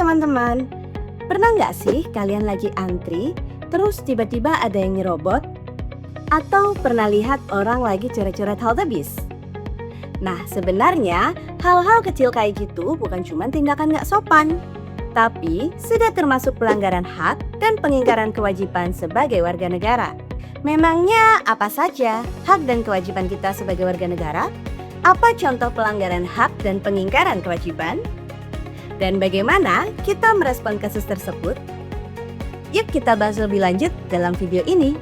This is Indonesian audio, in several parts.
teman-teman, pernah nggak sih kalian lagi antri, terus tiba-tiba ada yang nyerobot? Atau pernah lihat orang lagi coret-coret halte bis? Nah, sebenarnya hal-hal kecil kayak gitu bukan cuma tindakan nggak sopan, tapi sudah termasuk pelanggaran hak dan pengingkaran kewajiban sebagai warga negara. Memangnya apa saja hak dan kewajiban kita sebagai warga negara? Apa contoh pelanggaran hak dan pengingkaran kewajiban? Dan bagaimana kita merespon kasus tersebut? Yuk kita bahas lebih lanjut dalam video ini.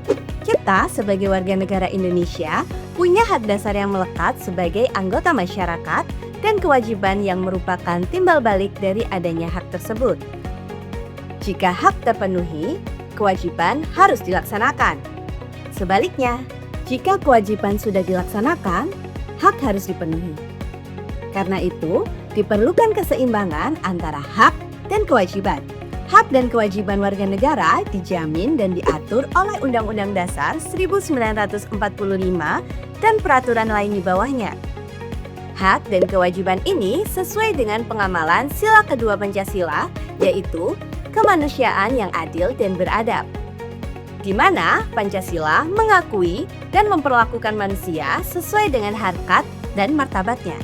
Kita sebagai warga negara Indonesia punya hak dasar yang melekat sebagai anggota masyarakat dan kewajiban yang merupakan timbal balik dari adanya hak tersebut. Jika hak terpenuhi, kewajiban harus dilaksanakan. Sebaliknya, jika kewajiban sudah dilaksanakan, hak harus dipenuhi. Karena itu, diperlukan keseimbangan antara hak dan kewajiban. Hak dan kewajiban warga negara dijamin dan diatur oleh Undang-Undang Dasar 1945 dan peraturan lain di bawahnya. Hak dan kewajiban ini sesuai dengan pengamalan sila kedua Pancasila, yaitu kemanusiaan yang adil dan beradab, di mana Pancasila mengakui dan memperlakukan manusia sesuai dengan harkat dan martabatnya.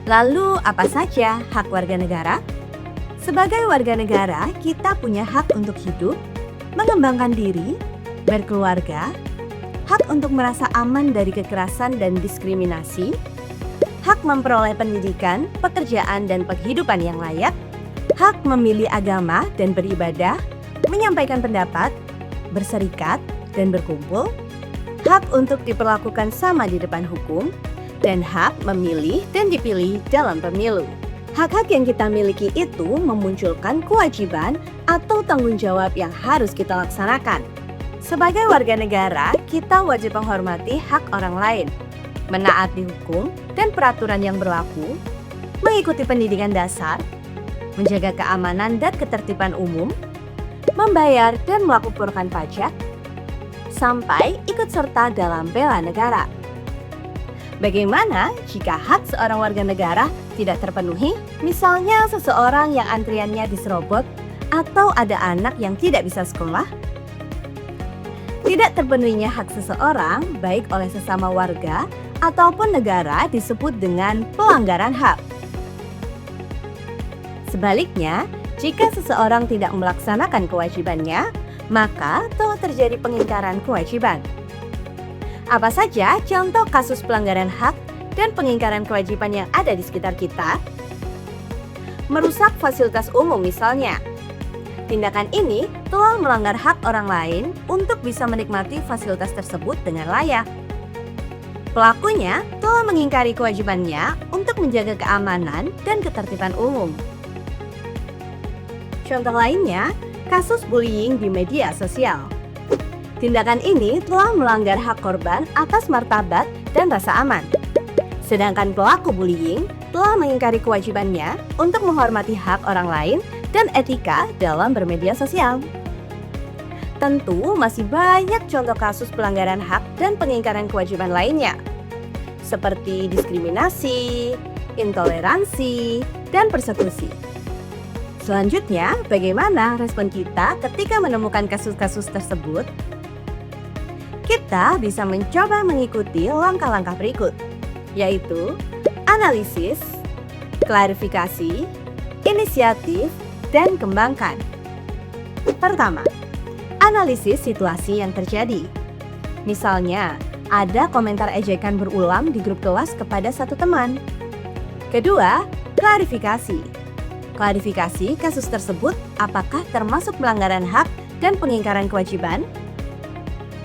Lalu apa saja hak warga negara? Sebagai warga negara, kita punya hak untuk hidup, mengembangkan diri, berkeluarga, hak untuk merasa aman dari kekerasan dan diskriminasi, hak memperoleh pendidikan, pekerjaan, dan penghidupan yang layak, hak memilih agama dan beribadah, menyampaikan pendapat, berserikat, dan berkumpul, hak untuk diperlakukan sama di depan hukum, dan hak memilih dan dipilih dalam pemilu. Hak-hak yang kita miliki itu memunculkan kewajiban atau tanggung jawab yang harus kita laksanakan. Sebagai warga negara, kita wajib menghormati hak orang lain, menaati hukum dan peraturan yang berlaku, mengikuti pendidikan dasar, menjaga keamanan dan ketertiban umum, membayar dan melaporkan pajak, sampai ikut serta dalam bela negara. Bagaimana jika hak seorang warga negara tidak terpenuhi? Misalnya seseorang yang antriannya diserobot atau ada anak yang tidak bisa sekolah? Tidak terpenuhinya hak seseorang baik oleh sesama warga ataupun negara disebut dengan pelanggaran hak. Sebaliknya, jika seseorang tidak melaksanakan kewajibannya, maka telah terjadi pengingkaran kewajiban. Apa saja contoh kasus pelanggaran hak dan pengingkaran kewajiban yang ada di sekitar kita? Merusak fasilitas umum misalnya. Tindakan ini telah melanggar hak orang lain untuk bisa menikmati fasilitas tersebut dengan layak. Pelakunya telah mengingkari kewajibannya untuk menjaga keamanan dan ketertiban umum. Contoh lainnya, kasus bullying di media sosial. Tindakan ini telah melanggar hak korban atas martabat dan rasa aman. Sedangkan pelaku bullying telah mengingkari kewajibannya untuk menghormati hak orang lain dan etika dalam bermedia sosial. Tentu masih banyak contoh kasus pelanggaran hak dan pengingkaran kewajiban lainnya, seperti diskriminasi, intoleransi, dan persekusi. Selanjutnya, bagaimana respon kita ketika menemukan kasus-kasus tersebut? Kita bisa mencoba mengikuti langkah-langkah berikut, yaitu analisis, klarifikasi, inisiatif, dan kembangkan. Pertama, analisis situasi yang terjadi. Misalnya, ada komentar ejekan berulang di grup kelas kepada satu teman. Kedua, klarifikasi. Klarifikasi kasus tersebut apakah termasuk pelanggaran hak dan pengingkaran kewajiban?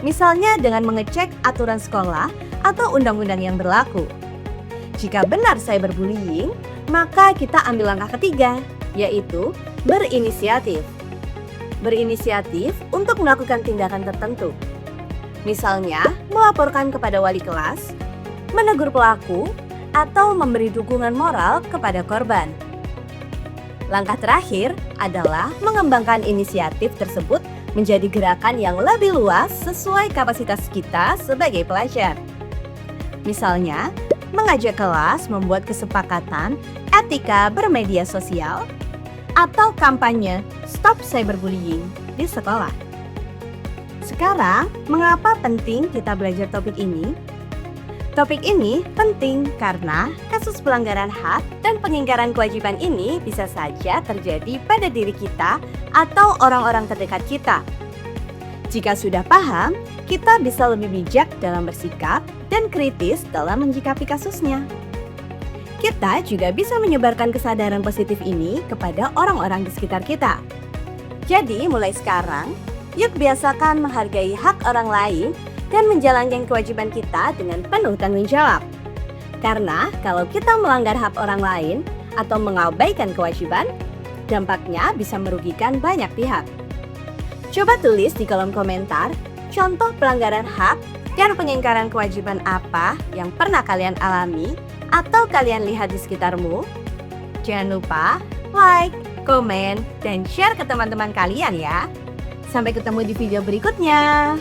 Misalnya dengan mengecek aturan sekolah atau undang-undang yang berlaku. Jika benar cyberbullying, maka kita ambil langkah ketiga, yaitu berinisiatif. Berinisiatif untuk melakukan tindakan tertentu. Misalnya, melaporkan kepada wali kelas, menegur pelaku, atau memberi dukungan moral kepada korban. Langkah terakhir adalah mengembangkan inisiatif tersebut menjadi gerakan yang lebih luas sesuai kapasitas kita sebagai pelajar. Misalnya, mengajak kelas membuat kesepakatan etika bermedia sosial, atau kampanye Stop Cyberbullying di sekolah. Sekarang, mengapa penting kita belajar topik ini? Topik ini penting karena kasus pelanggaran hak dan pengingkaran kewajiban ini bisa saja terjadi pada diri kita atau orang-orang terdekat kita. Jika sudah paham, kita bisa lebih bijak dalam bersikap dan kritis dalam menyikapi kasusnya. Kita juga bisa menyebarkan kesadaran positif ini kepada orang-orang di sekitar kita. Jadi, mulai sekarang, yuk biasakan menghargai hak orang lain dan menjalankan kewajiban kita dengan penuh tanggung jawab. Karena kalau kita melanggar hak orang lain atau mengabaikan kewajiban, dampaknya bisa merugikan banyak pihak. Coba tulis di kolom komentar contoh pelanggaran hak dan pengingkaran kewajiban apa yang pernah kalian alami atau kalian lihat di sekitarmu. Jangan lupa like, komen, dan share ke teman-teman kalian ya. Sampai ketemu di video berikutnya.